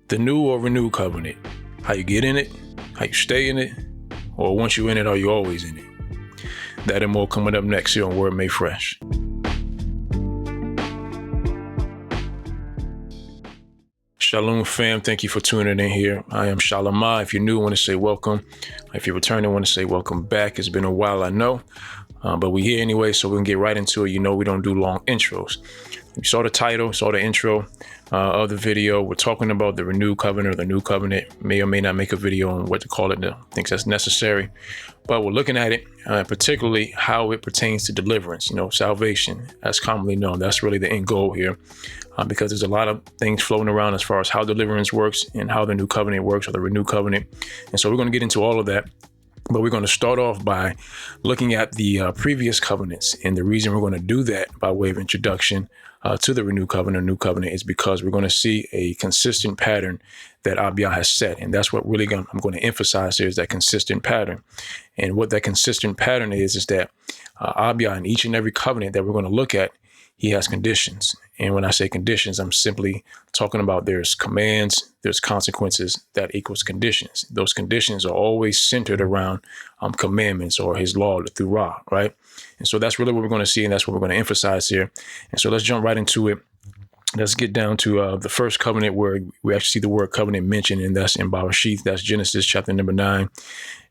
The new or renewed covenant. How you get in it, how you stay in it, or once you're in it, are you always in it? That and more coming up next here on Word Made Fresh. Shalom fam, thank you for tuning in here. I am Yarmayah. If you're new, I want to say welcome. If you're returning, I want to say welcome back. It's been a while, I know, but we're here anyway, so we can get right into it. You know we don't do long intros. You saw the title, saw the intro of the video. We're talking about the renewed covenant or the new covenant. May or may not make a video on what to call it. I think that's necessary. But we're looking at it, particularly how it pertains to deliverance, salvation, as commonly known. That's really the end goal here, because there's a lot of things floating around as far as how deliverance works and how the new covenant works, or the renewed covenant. And so we're going to get into all of that. But we're going to start off by looking at the previous covenants. And the reason we're going to do that by way of introduction to the renewed covenant or new covenant is because we're going to see a consistent pattern that Yah has set. And that's what really I'm going to emphasize here, is that consistent pattern. And what that consistent pattern is that Yah, in each and every covenant that we're going to look at, he has conditions. And when I say conditions, I'm simply talking about there's commands, there's consequences that equals conditions. Those conditions are always centered around commandments or his law through Ra, right? And so that's really what we're going to see, and that's what we're going to emphasize here. And so let's jump right into it. Let's get down to the first covenant where we actually see the word covenant mentioned, and that's in Barashyth. That's Genesis chapter number 9.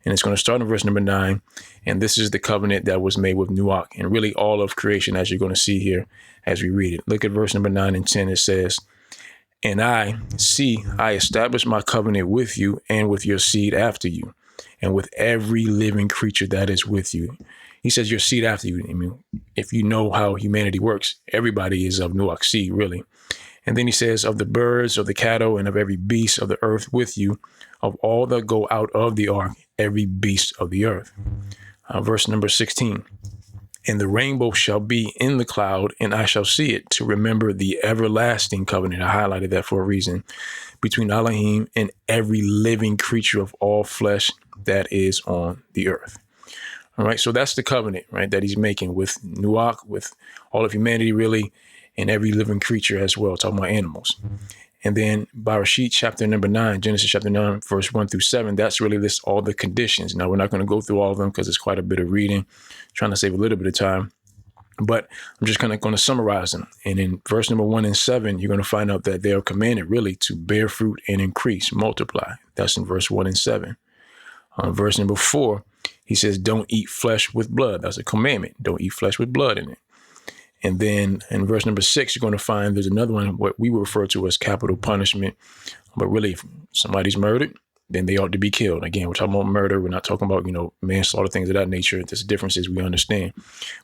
And it's going to start in verse number 9. And this is the covenant that was made with Yhuh, and really all of creation, as you're going to see here as we read it. Look at verse number 9 and 10. It says, "And I establish my covenant with you and with your seed after you, and with every living creature that is with you." He says your seed after you. I mean, if you know how humanity works, everybody is of Yhuh's seed, really. And then he says, "Of the birds, of the cattle, and of every beast of the earth with you, of all that go out of the ark, every beast of the earth." Verse number 16. "And the rainbow shall be in the cloud, and I shall see it, to remember the everlasting covenant." I highlighted that for a reason. "Between Elohim and every living creature of all flesh that is on the earth." All right, so that's the covenant, right, that he's making with Yhuh, with all of humanity, really, and every living creature as well, talking about animals. And then Barashyth chapter number 9, Genesis chapter 9, verse 1 through 7, that's really lists all the conditions. Now, we're not going to go through all of them because it's quite a bit of reading, trying to save a little bit of time. But I'm just kind of going to summarize them. And in verse number 1 and 7, you're going to find out that they are commanded really to bear fruit and increase, multiply. That's in verse 1 and 7. Verse number 4, he says, "Don't eat flesh with blood." That's a commandment. Don't eat flesh with blood in it. And then in verse number 6, you're going to find there's another one, what we refer to as capital punishment. But really, if somebody's murdered, then they ought to be killed. Again, we're talking about murder. We're not talking about, manslaughter, things of that nature. There's differences we understand.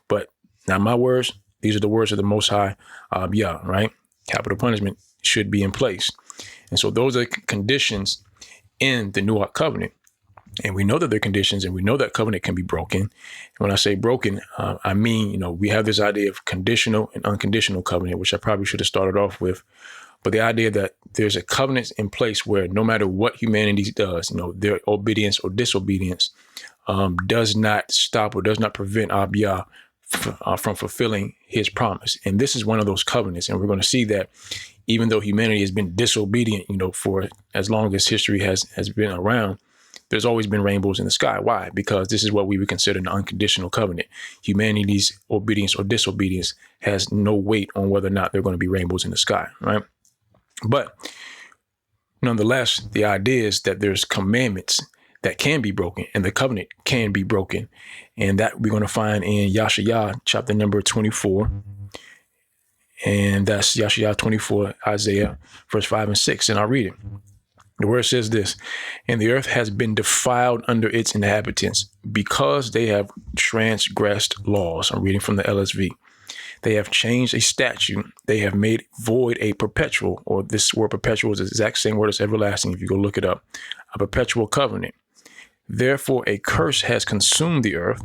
But not my words. These are the words of the Most High, Yah, right? Capital punishment should be in place. And so those are conditions in the Yhuh covenant. And we know that they're conditions, and we know that covenant can be broken. And when I say broken, I mean, we have this idea of conditional and unconditional covenant, which I probably should have started off with. But the idea that there's a covenant in place where no matter what humanity does, their obedience or disobedience does not stop or does not prevent Yah from fulfilling his promise. And this is one of those covenants. And we're going to see that even though humanity has been disobedient, for as long as history has been around, there's always been rainbows in the sky. Why? Because this is what we would consider an unconditional covenant. Humanity's obedience or disobedience has no weight on whether or not there are going to be rainbows in the sky, right? But nonetheless, the idea is that there's commandments that can be broken, and the covenant can be broken. And that we're going to find in Yashayah chapter number 24. And that's Yashayah 24, Isaiah, verse 5 and 6. And I'll read it. The word says this: "And the earth has been defiled under its inhabitants because they have transgressed laws." I'm reading from the LSV. "They have changed a statute. They have made void a perpetual," or this word perpetual is the exact same word as everlasting. If you go look it up, a perpetual covenant. "Therefore, a curse has consumed the earth,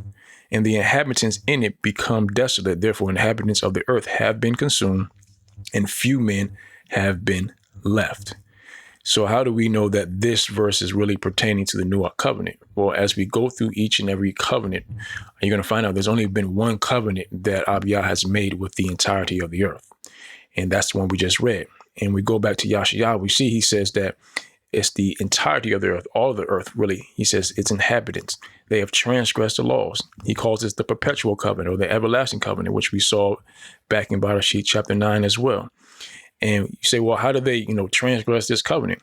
and the inhabitants in it become desolate. Therefore, inhabitants of the earth have been consumed, and few men have been left." So how do we know that this verse is really pertaining to the Yhuh covenant? Well, as we go through each and every covenant, you're going to find out there's only been one covenant that Yah has made with the entirety of the earth. And that's the one we just read. and we go back to Yashayah, we see he says that it's the entirety of the earth, all of the earth, really. He says its inhabitants. They have transgressed the laws. He calls this the perpetual covenant or the everlasting covenant, which we saw back in Barashyth chapter 9 as well. And you say, well, how do they, transgress this covenant?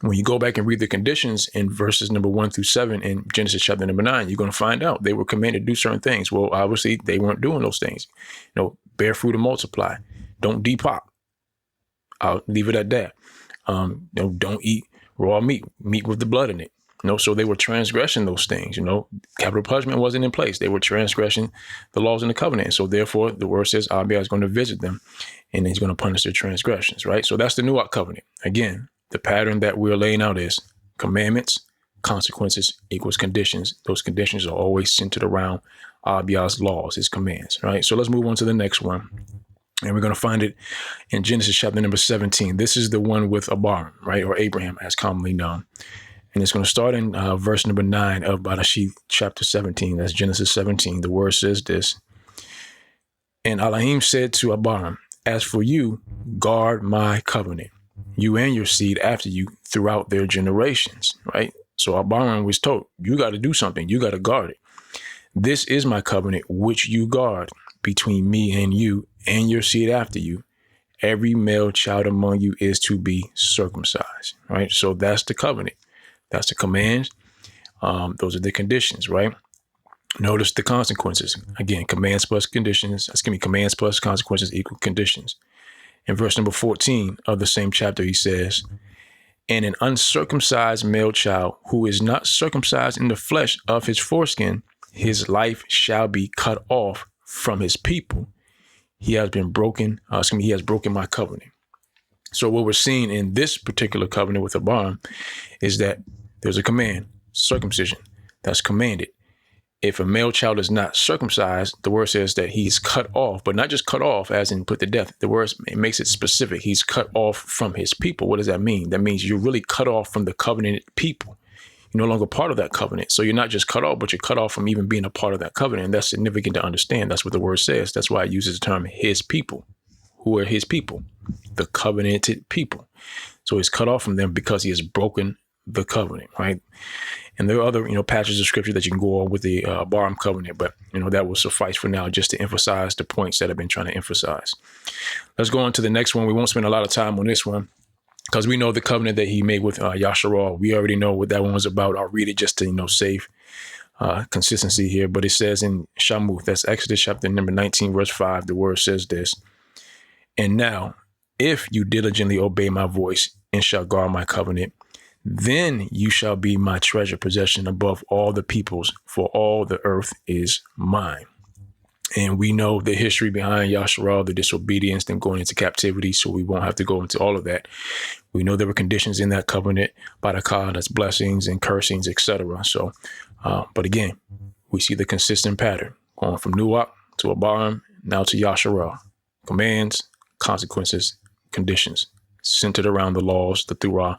When you go back and read the conditions in verses number 1 through 7 in Genesis chapter number 9, you're going to find out they were commanded to do certain things. Well, obviously, they weren't doing those things. Bear fruit and multiply. Don't depop. I'll leave it at that. Don't eat raw meat with the blood in it. So they were transgressing those things. Capital punishment wasn't in place. They were transgressing the laws in the covenant. And so therefore, the word says Abiyah is going to visit them and he's going to punish their transgressions, right? So that's the New covenant. Again, the pattern that we're laying out is commandments, consequences equals conditions. Those conditions are always centered around Abiyah's laws, his commands, right? So let's move on to the next one. And we're going to find it in Genesis chapter number 17. This is the one with Abraham, right? Or Abraham as commonly known. And it's going to start in verse number 9 of Barashyth chapter 17. That's Genesis 17. The word says this. And Elohim said to Abraham, as for you, guard my covenant, you and your seed after you throughout their generations, right? So Abraham was told, you got to do something. You got to guard it. This is my covenant, which you guard between me and you and your seed after you. Every male child among you is to be circumcised, right? So that's the covenant. That's the commands. Those are the conditions, right? Notice the consequences. Again, commands plus conditions. Commands plus consequences equal conditions. In verse number 14 of the same chapter, he says, and an uncircumcised male child who is not circumcised in the flesh of his foreskin, his life shall be cut off from his people. He has broken my covenant. So what we're seeing in this particular covenant with Abraham is that there's a command, circumcision, that's commanded. If a male child is not circumcised, the word says that he's cut off, but not just cut off as in put to death. The word makes it specific. He's cut off from his people. What does that mean? That means you're really cut off from the covenanted people. You're no longer part of that covenant. So you're not just cut off, but you're cut off from even being a part of that covenant. And that's significant to understand. That's what the word says. That's why it uses the term his people. Who are his people? The covenanted people. So he's cut off from them because he has broken the covenant, right? And there are other, passages of scripture that you can go on with the Abraham covenant, but, that will suffice for now just to emphasize the points that I've been trying to emphasize. Let's go on to the next one. We won't spend a lot of time on this one because we know the covenant that he made with Yashar'al. We already know what that one was about. I'll read it just to, save consistency here. But it says in Shamuth, that's Exodus chapter number 19, verse 5, the word says this. And now, if you diligently obey my voice and shall guard my covenant, then you shall be my treasure possession above all the peoples, for all the earth is mine. And we know the history behind Yashar'al, the disobedience, them going into captivity, so we won't have to go into all of that. We know there were conditions in that covenant, barak, that's blessings and cursings, etc. So, but again, we see the consistent pattern going from Nuach to Abraham, now to Yashar'al. Commands, consequences, conditions, centered around the laws, the Torah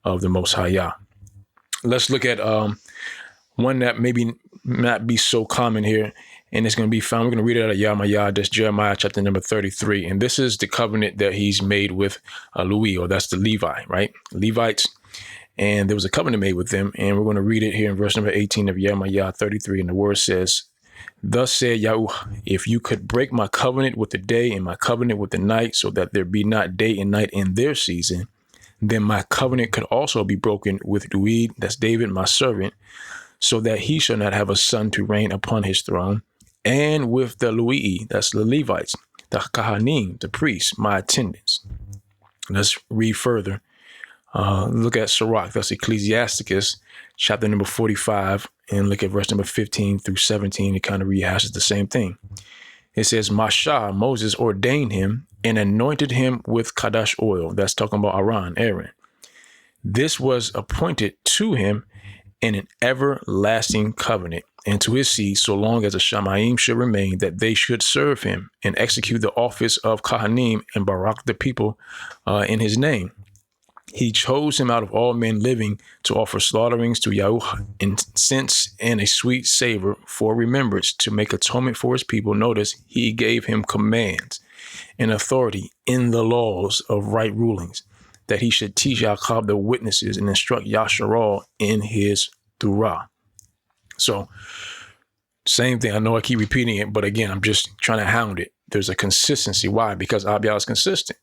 of the Most High Yah. Let's look at one that maybe not be so common here, and it's going to be found. We're going to read it out of Yarmayah. That's Jeremiah chapter number 33, and this is the covenant that he's made with Yhuh, or that's the Levi, right? Levites, and there was a covenant made with them, and we're going to read it here in verse number 18 of Yarmayah 33, and the word says, thus said Yhuh, if you could break my covenant with the day and my covenant with the night, so that there be not day and night in their season, then my covenant could also be broken with Yhuh, that's David, my servant, so that he shall not have a son to reign upon his throne, and with the Yhuh, that's the Levites, the Kohanim, the priests, my attendants. Let's read further. Look at Sirach, that's Ecclesiasticus, chapter number 45, and look at verse number 15 through 17. It kind of rehashes the same thing. It says, Mashah, Moses ordained him and anointed him with Kadash oil. That's talking about Aaron. This was appointed to him in an everlasting covenant, and to his seed, so long as the Shamayim should remain, that they should serve him and execute the office of Kohanim and barak the people in his name. He chose him out of all men living to offer slaughterings to Yhuh, incense and a sweet savor for remembrance, to make atonement for his people. Notice he gave him commands. and authority in the laws of right rulings, that he should teach Yaakov the witnesses and instruct Yashar'al in his Torah. So same thing. I know I keep repeating it, but again, I'm just trying to hound it. There's a consistency. Why? Because Abiyah is consistent.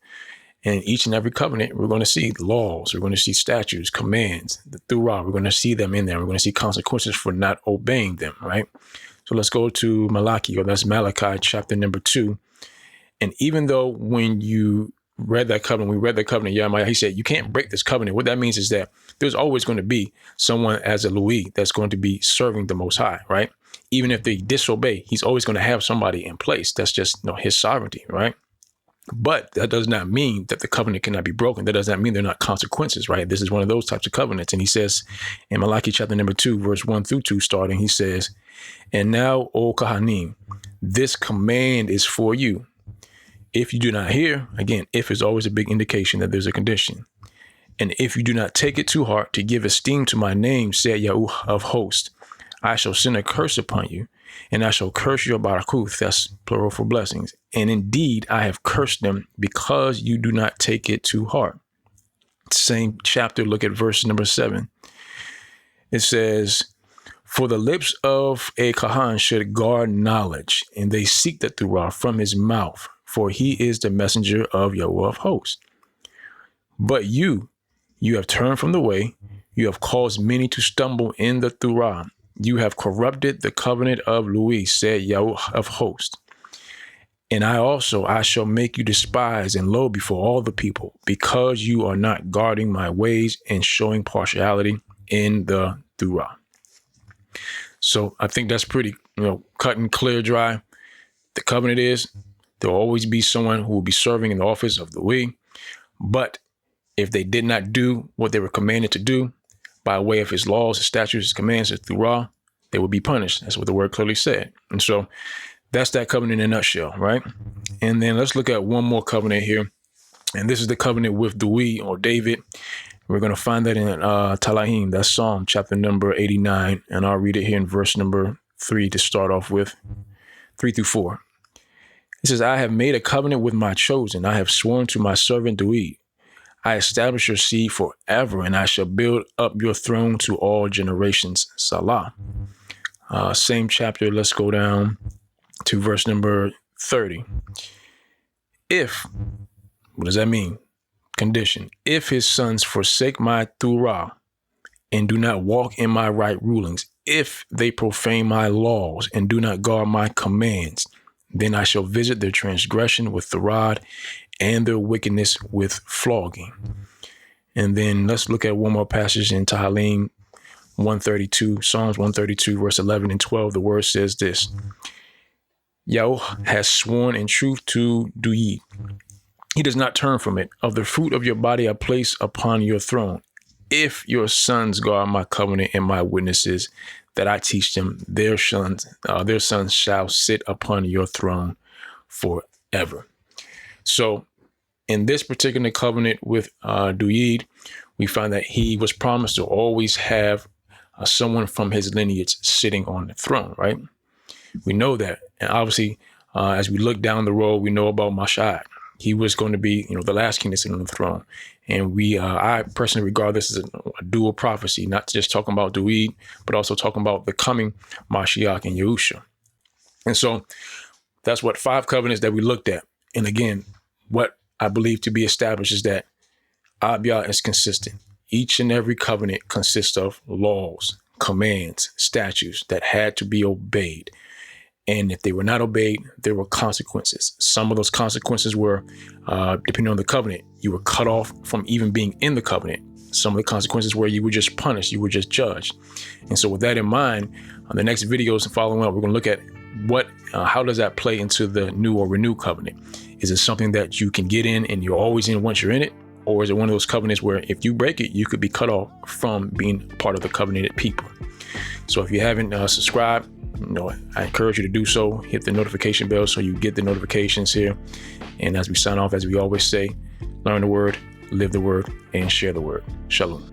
And each and every covenant, we're going to see laws, we're going to see statutes, commands, the Torah, we're going to see them in there. We're going to see consequences for not obeying them, right? So let's go to Malaky, or that's Malachi chapter number 2. And even though when you read that covenant, we read that covenant, Yarmayah, he said, you can't break this covenant. What that means is that there's always going to be someone as a Louis that's going to be serving the Most High, right? Even if they disobey, he's always going to have somebody in place. That's just, his sovereignty, right? But that does not mean that the covenant cannot be broken. That does not mean there are not consequences, right? This is one of those types of covenants. And he says in Malachi chapter number 2, verse 1 through 2 starting, he says, and now, O Kohanim, this command is for you. If you do not hear, again, if is always a big indication that there's a condition. And if you do not take it to heart to give esteem to my name, said Yhuh of hosts, I shall send a curse upon you, and I shall curse your barakuth, that's plural for blessings. And indeed, I have cursed them because you do not take it to heart. Same chapter, look at verse number 7. It says, for the lips of a Kahan should guard knowledge, and they seek the Torah from his mouth, for he is the messenger of Yahweh of hosts. But you have turned from the way, you have caused many to stumble in the Torah. You have corrupted the covenant of Louis, said Yahweh of hosts. And I shall make you despised and low before all the people, because you are not guarding my ways and showing partiality in the Torah. So I think that's pretty, cut and clear, dry. The covenant is there will always be someone who will be serving in the office of the Louis. But if they did not do what they were commanded to do, by way of his laws, his statutes, his commands, his Torah, they will be punished. That's what the word clearly said. And so that's that covenant in a nutshell, right? And then let's look at one more covenant here. And this is the covenant with Dewey or David. We're going to find that in Tahalym, that's Psalm chapter number 89. And I'll read it here in verse number 3 to start off with, 3 through 4. It says, I have made a covenant with my chosen. I have sworn to my servant Dewey. I establish your seed forever, and I shall build up your throne to all generations. Salah. Same chapter. Let's go down to verse number 30. What does that mean? Condition. If his sons forsake my Torah and do not walk in my right rulings, if they profane my laws and do not guard my commands, then I shall visit their transgression with the rod and their wickedness with flogging. And then let's look at one more passage in Tahalym 132, Psalms 132, verse 11 and 12. The word says this: Yhuh has sworn in truth to Dewey. He does not turn from it. Of the fruit of your body I place upon your throne. If your sons guard my covenant and my witnesses that I teach them, their sons shall sit upon your throne forever. So in this particular covenant with Dewey, we find that he was promised to always have someone from his lineage sitting on the throne, right? We know that. And obviously, as we look down the road, we know about Yashayah. He was going to be, the last king to sit on the throne. And I personally regard this as a dual prophecy, not just talking about Dewey, but also talking about the coming Mashiach and Yahusha. And so that's what 5 covenants that we looked at. And again, what I believe to be established is that Abiyah is consistent. Each and every covenant consists of laws, commands, statutes that had to be obeyed. And if they were not obeyed, there were consequences. Some of those consequences were, depending on the covenant, you were cut off from even being in the covenant. Some of the consequences were you were just punished, you were just judged. And so with that in mind, on the next videos following up, we're going to look at how does that play into the new or renewed covenant? Is it something that you can get in and you're always in once you're in it? Or is it one of those covenants where if you break it, you could be cut off from being part of the covenanted people? So if you haven't subscribed, I encourage you to do so. Hit the notification bell so you get the notifications here. And as we sign off, as we always say, learn the word, live the word, and share the word. Shalom.